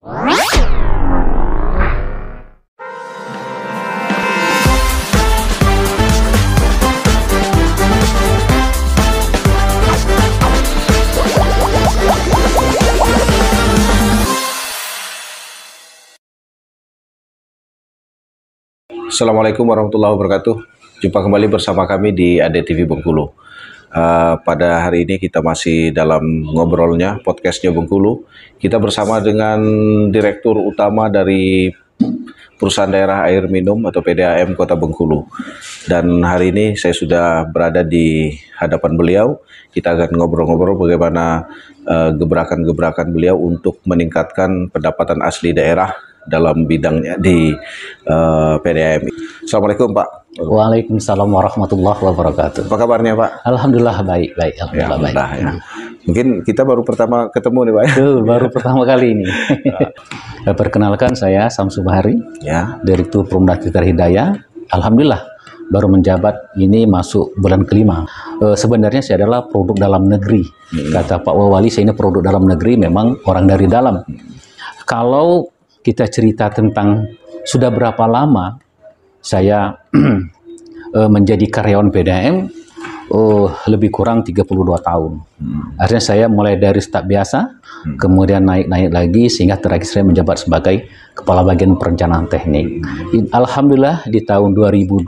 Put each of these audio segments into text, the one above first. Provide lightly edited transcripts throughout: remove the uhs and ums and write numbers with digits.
Assalamualaikum warahmatullahi wabarakatuh. Jumpa kembali bersama kami di ADTV Bengkulu. Pada hari ini kita masih dalam ngobrolnya podcastnya Bengkulu. Kita bersama dengan Direktur Utama dari Perusahaan Daerah Air Minum atau PDAM Kota Bengkulu. Dan hari ini saya sudah berada di hadapan beliau. Kita akan ngobrol-ngobrol bagaimana gebrakan-gebrakan beliau untuk meningkatkan pendapatan asli daerah dalam bidangnya di PDAM. Assalamualaikum Pak. Waalaikumsalam warahmatullahi wabarakatuh. Apa kabarnya Pak? Alhamdulillah baik. Alhamdulillah baik. Ya. Mungkin kita baru pertama ketemu nih Pak. Baru pertama kali ini. Perkenalkan saya Samsu Bahari, ya, Direktur Perumda Tita Hidayah. Alhamdulillah baru menjabat ini masuk bulan kelima. Sebenarnya saya adalah produk dalam negeri. Kata Pak Wawali, saya ini produk dalam negeri, memang orang dari dalam. Kalau kita cerita tentang sudah berapa lama saya menjadi karyawan PDAM, lebih kurang 32 tahun. Artinya saya mulai dari staf biasa, kemudian naik lagi, sehingga terakhir saya menjabat sebagai Kepala Bagian Perencanaan Teknik. Alhamdulillah di tahun 2021,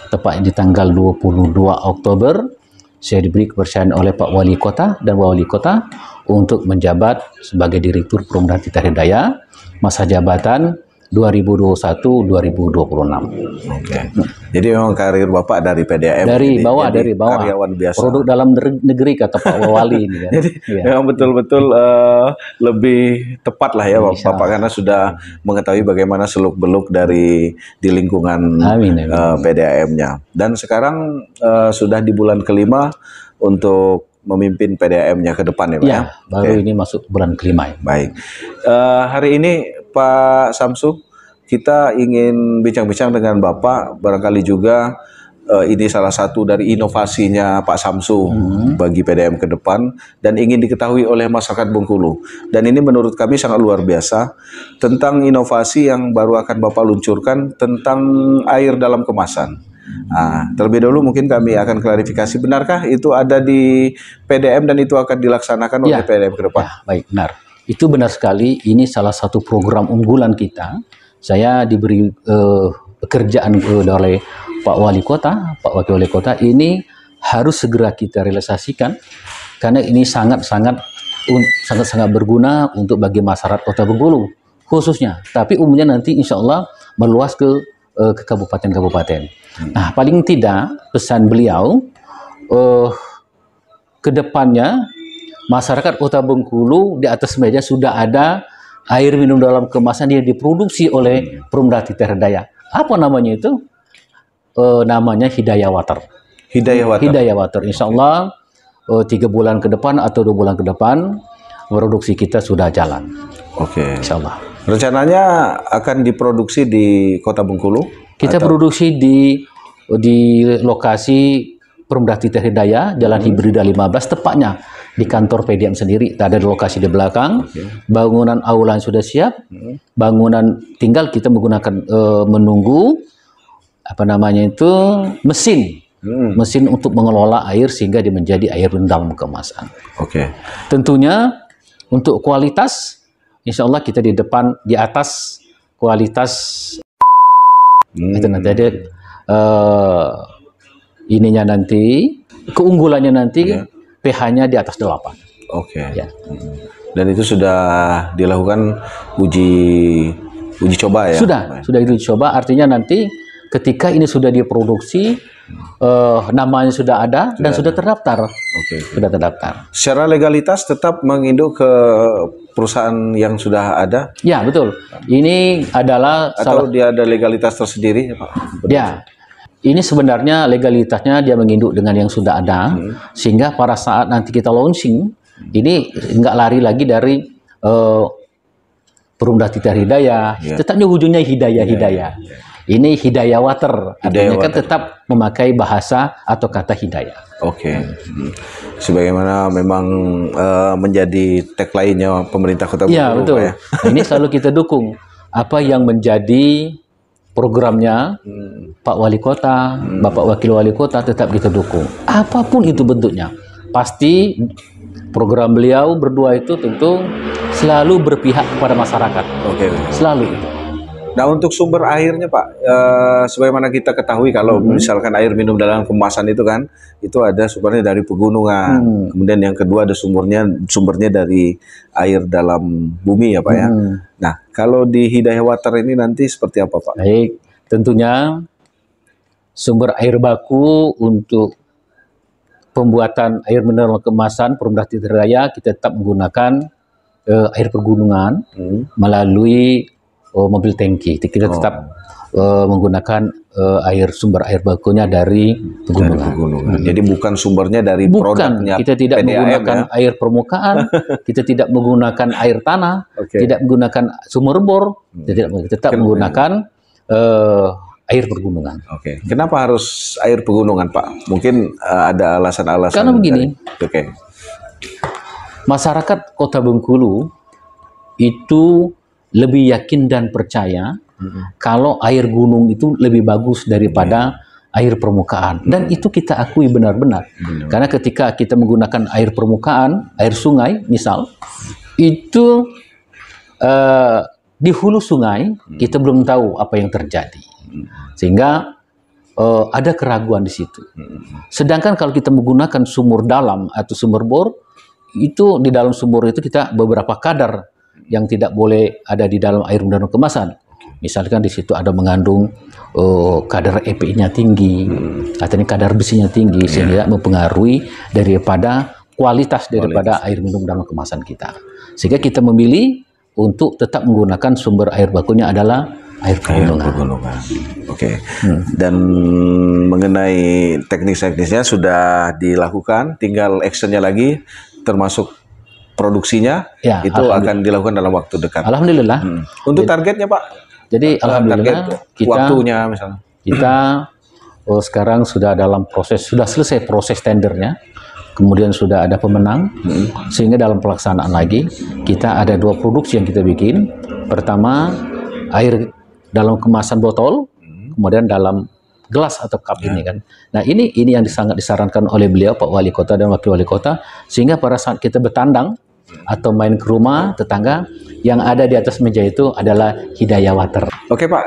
tepatnya di tanggal 22 Oktober, saya diberi kepercayaan oleh Pak Wali Kota dan Wali Kota untuk menjabat sebagai Direktur Perumda Tita Hidayah, masa jabatan 2021-2026. Oke. Jadi memang karir Bapak dari PDAM. Dari bawah. Karyawan biasa. Produk dalam negeri kata Pak Wali ini kan. Jadi memang betul-betul lebih tepat lah ya Bapak, karena sudah mengetahui bagaimana seluk-beluk di lingkungan PDAM-nya. Dan sekarang sudah di bulan kelima untuk memimpin PDAM-nya ke depan ya Pak? Ya, baru ini masuk bulan kelima. Baik. Hari ini Pak Samsu, kita ingin bincang-bincang dengan Bapak, barangkali juga ini salah satu dari inovasinya Pak Samsu bagi PDAM ke depan dan ingin diketahui oleh masyarakat Bengkulu. Dan ini menurut kami sangat luar biasa tentang inovasi yang baru akan Bapak luncurkan tentang air dalam kemasan. Nah, terlebih dahulu mungkin kami akan klarifikasi, benarkah itu ada di PDAM dan itu akan dilaksanakan oleh PDAM ke depan? Ya, baik, benar. Itu benar sekali, ini salah satu program unggulan kita. Saya diberi pekerjaan oleh Pak Wali Kota, Pak Wakil Wali Kota, ini harus segera kita realisasikan karena ini sangat-sangat berguna untuk bagi masyarakat Kota Bengkulu khususnya. Tapi umumnya nanti insya Allah meluas ke kabupaten-kabupaten. Nah, paling tidak pesan beliau ke depannya masyarakat Kota Bengkulu di atas meja sudah ada air minum dalam kemasan yang diproduksi oleh Perumda Tita Hidayah. Apa namanya itu? Namanya Hidayah Water. Hidayah Water. Insya Allah 3 bulan ke depan atau 2 bulan ke depan produksi kita sudah jalan. Oke. Insya Allah. Rencananya akan diproduksi di Kota Bengkulu? Kita produksi di lokasi Perumda Tita Hidayah, Jalan Hibrida 15, tepatnya di kantor PDAM sendiri. Ada di lokasi di belakang. Bangunan aula sudah siap. Bangunan tinggal kita menggunakan menunggu mesin untuk mengelola air sehingga dia menjadi air dalam kemasan. Oke. Tentunya untuk kualitas, insya Allah kita di depan di atas kualitas. Itu nanti ada ininya nanti, keunggulannya nanti pH-nya di atas 8. Oke. Ya. Dan itu sudah dilakukan uji coba ya? Sudah uji coba, artinya nanti ketika ini sudah diproduksi, namanya sudah ada dan sudah terdaftar. Sudah terdaftar. Secara legalitas tetap menginduk ke perusahaan yang sudah ada? Ya, betul. Ini adalah dia ada legalitas tersendiri ya Pak? Ya. Ini sebenarnya legalitasnya dia menginduk dengan yang sudah ada, sehingga pada saat nanti kita launching, ini nggak lari lagi dari Perumda Tita Hidayah, tetapnya ujungnya Hidayah. Ini Hidayah Water, artinya kan Water. tetap memakai bahasa atau kata hidayah. Oke. Sebagaimana memang menjadi tagline-nya pemerintah Kota Bengkulu. Ya, betul. Ya. Ini selalu kita dukung. Apa yang menjadi programnya Pak Wali Kota, Bapak Wakil Wali Kota tetap kita dukung. Apapun itu bentuknya. Pasti program beliau berdua itu tentu selalu berpihak kepada masyarakat. Oke. Selalu itu. Nah, untuk sumber airnya Pak, sebagaimana kita ketahui kalau misalkan air minum dalam kemasan itu kan, itu ada sumbernya dari pegunungan. Kemudian yang kedua ada sumbernya dari air dalam bumi ya Pak ya. Nah, kalau di Hidayah Water ini nanti seperti apa Pak? Baik, tentunya sumber air baku untuk pembuatan air mineral kemasan Perumda Tirta Hidayah kita tetap menggunakan air pergunungan melalui mobil tangki. Kita tetap menggunakan sumber air bakunya dari pegunungan. Jadi bukan sumbernya dari produknya. Kita tidak PDAM, menggunakan air permukaan, kita tidak menggunakan air tanah, tidak menggunakan sumur bor, kita tetap menggunakan air pergunungan. Oke. Kenapa harus air pegunungan Pak? Mungkin ada alasan-alasan. Karena begini. Oke. Masyarakat Kota Bengkulu itu lebih yakin dan percaya kalau air gunung itu lebih bagus daripada air permukaan. Dan itu kita akui benar-benar. Karena ketika kita menggunakan air permukaan, air sungai misal, itu di hulu sungai kita belum tahu apa yang terjadi. Sehingga ada keraguan di situ. Sedangkan kalau kita menggunakan sumur dalam atau sumur bor, itu di dalam sumur itu kita beberapa kadar yang tidak boleh ada di dalam air mineral kemasan. Misalkan di situ ada mengandung kadar EPI-nya tinggi, atau kadar besinya tinggi, sehingga mempengaruhi daripada kualitas daripada air minum dalam kemasan kita. Sehingga kita memilih untuk tetap menggunakan sumber air bakunya adalah air pegunungan. Oke. Dan mengenai teknis-teknisnya sudah dilakukan, tinggal actionnya lagi, termasuk produksinya ya, itu akan dilakukan dalam waktu dekat. Alhamdulillah. Untuk targetnya Pak? Jadi alhamdulillah waktunya misalnya. Kita sekarang sudah dalam proses, sudah selesai proses tendernya. Kemudian sudah ada pemenang, sehingga dalam pelaksanaan lagi kita ada 2 produksi yang kita bikin. Pertama, air dalam kemasan botol, kemudian dalam gelas atau cup ini kan. Nah ini yang sangat disarankan oleh beliau Pak Wali Kota dan Wakil Wali Kota, sehingga pada saat kita bertandang atau main ke rumah tetangga, yang ada di atas meja itu adalah Hidayah Water. Oke Pak,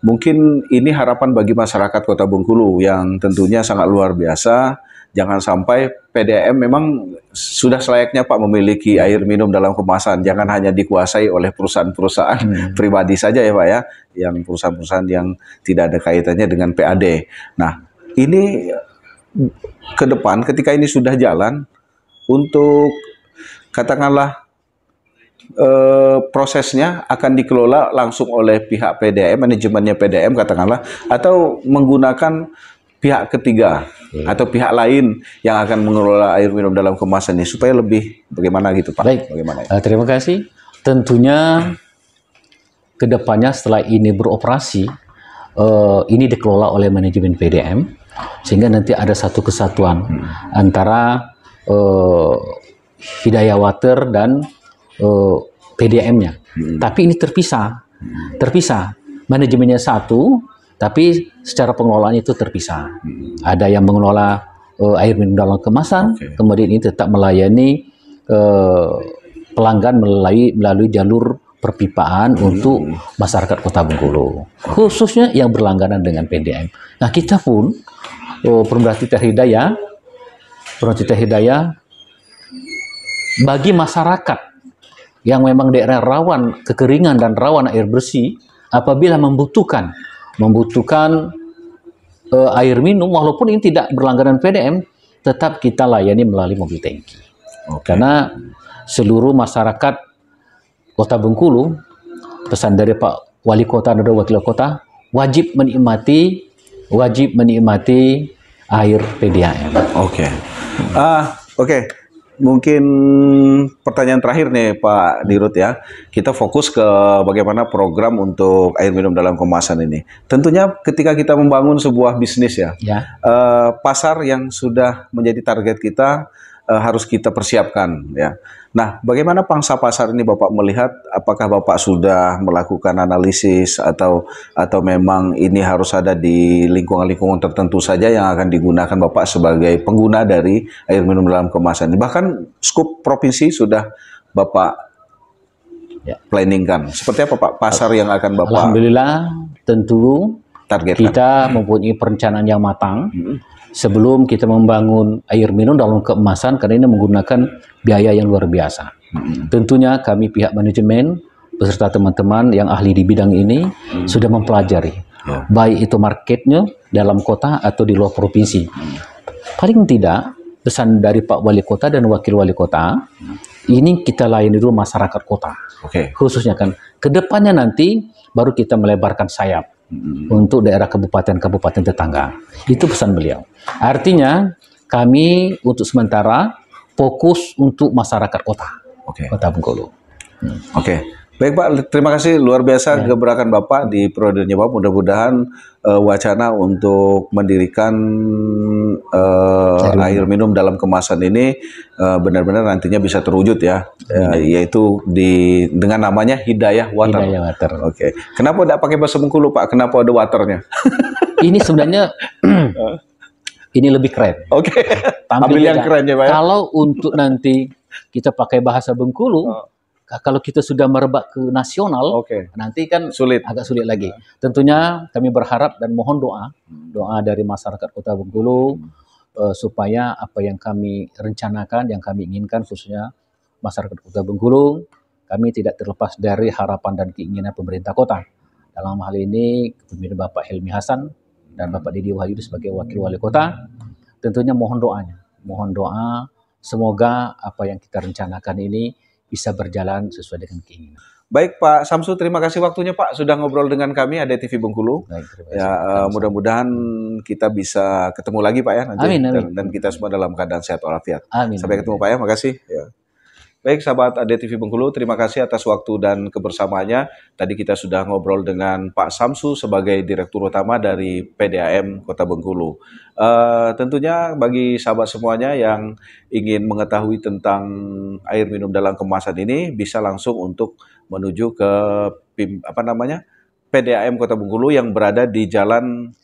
mungkin ini harapan bagi masyarakat Kota Bengkulu yang tentunya sangat luar biasa. Jangan sampai PDAM memang sudah selayaknya Pak memiliki air minum dalam kemasan. Jangan hanya dikuasai oleh perusahaan-perusahaan pribadi saja ya Pak ya, yang perusahaan-perusahaan yang tidak ada kaitannya dengan PAD. Nah, ini ke depan ketika ini sudah jalan, untuk katakanlah prosesnya akan dikelola langsung oleh pihak PDAM, manajemennya PDAM katakanlah, atau menggunakan pihak ketiga atau pihak lain yang akan mengelola air minum dalam kemasan ini supaya lebih bagaimana gitu Pak? Baik, bagaimana? Terima kasih. Tentunya kedepannya setelah ini beroperasi, ini dikelola oleh manajemen PDAM, sehingga nanti ada satu kesatuan antara Hidayah Water dan PDAM-nya. Tapi ini terpisah, manajemennya satu, tapi secara pengelolaannya itu terpisah. Ada yang mengelola air minum dalam kemasan, kemudian ini tetap melayani pelanggan melalui jalur perpipaan untuk masyarakat Kota Bengkulu, khususnya yang berlangganan dengan PDAM. Nah kita pun Perumda Tirta Hidayah bagi masyarakat yang memang daerah rawan kekeringan dan rawan air bersih, apabila membutuhkan air minum, walaupun ini tidak berlangganan PDAM, tetap kita layani melalui mobil tangki. Karena seluruh masyarakat Kota Bengkulu, pesan dari Pak Wali Kota dan Wakil Kota, wajib menikmati air PDAM. Oke. mungkin pertanyaan terakhir nih Pak Dirut ya. Kita fokus ke bagaimana program untuk air minum dalam kemasan ini. Tentunya ketika kita membangun sebuah bisnis ya, pasar yang sudah menjadi target kita harus kita persiapkan ya. Nah, bagaimana pangsa pasar ini Bapak melihat? Apakah Bapak sudah melakukan analisis atau memang ini harus ada di lingkungan-lingkungan tertentu saja yang akan digunakan Bapak sebagai pengguna dari air minum dalam kemasan? Bahkan skup provinsi sudah Bapak planningkan. Seperti apa Pak pasar yang akan Bapak? Alhamdulillah, tentu targetkan. Kita mempunyai perencanaan yang matang. Sebelum kita membangun air minum dalam kemasan, karena ini menggunakan biaya yang luar biasa. Tentunya kami pihak manajemen beserta teman-teman yang ahli di bidang ini sudah mempelajari, baik itu marketnya dalam kota atau di luar provinsi. Paling tidak pesan dari Pak Wali Kota dan Wakil Wali Kota, ini kita layani dulu masyarakat kota, khususnya kan. Kedepannya nanti baru kita melebarkan sayap untuk daerah kabupaten-kabupaten tetangga. Itu pesan beliau. Artinya kami untuk sementara fokus untuk masyarakat kota, Kota Bengkulu. Baik Pak, terima kasih luar biasa gebrakan Bapak di periodenya Bapak. Mudah-mudahan wacana untuk mendirikan air minum dalam kemasan ini benar-benar nantinya bisa terwujud ya, yaitu dengan namanya Hidayah Water. Hidayah Water. Kenapa tidak pakai bahasa Bengkulu Pak? Kenapa ada waternya? Ini sebenarnya ini lebih keren. Ambil yang keren ya Pak ya? Kalau untuk nanti kita pakai bahasa Bengkulu, kalau kita sudah merebak ke nasional, nanti kan agak sulit lagi. Tentunya kami berharap dan mohon doa dari masyarakat Kota Bengkulu supaya apa yang kami rencanakan, yang kami inginkan khususnya masyarakat Kota Bengkulu, kami tidak terlepas dari harapan dan keinginan pemerintah kota. Dalam hal ini kepemimpinan Bapak Helmi Hasan dan Bapak Didi Wahyudi sebagai Wakil Wali Kota, tentunya mohon doanya. Mohon doa semoga apa yang kita rencanakan ini bisa berjalan sesuai dengan keinginan. Baik Pak Samsu, terima kasih waktunya Pak sudah ngobrol dengan kami ADTV Bengkulu. Mudah-mudahan kita bisa ketemu lagi Pak ya nanti. Dan kita semua dalam keadaan sehat walafiat. Sampai ketemu Pak ya, makasih. Baik sahabat ADTV Bengkulu, terima kasih atas waktu dan kebersamaannya. Tadi kita sudah ngobrol dengan Pak Samsu sebagai Direktur Utama dari PDAM Kota Bengkulu. Tentunya bagi sahabat semuanya yang ingin mengetahui tentang air minum dalam kemasan ini bisa langsung untuk menuju ke PDAM Kota Bengkulu yang berada di Jalan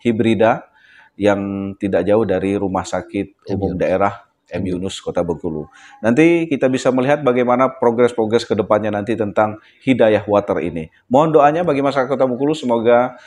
Hibrida yang tidak jauh dari Rumah Sakit Umum Daerah M. Yunus Kota Bengkulu. Nanti kita bisa melihat bagaimana progres-progres ke depannya nanti tentang Hidayah Water ini. Mohon doanya bagi masyarakat Kota Bengkulu, semoga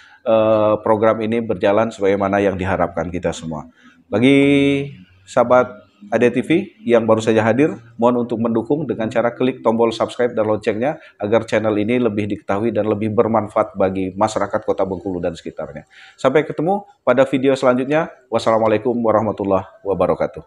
program ini berjalan sebagaimana yang diharapkan kita semua. Bagi sahabat ADTV yang baru saja hadir, mohon untuk mendukung dengan cara klik tombol subscribe dan loncengnya agar channel ini lebih diketahui dan lebih bermanfaat bagi masyarakat Kota Bengkulu dan sekitarnya. Sampai ketemu pada video selanjutnya. Wassalamualaikum warahmatullahi wabarakatuh.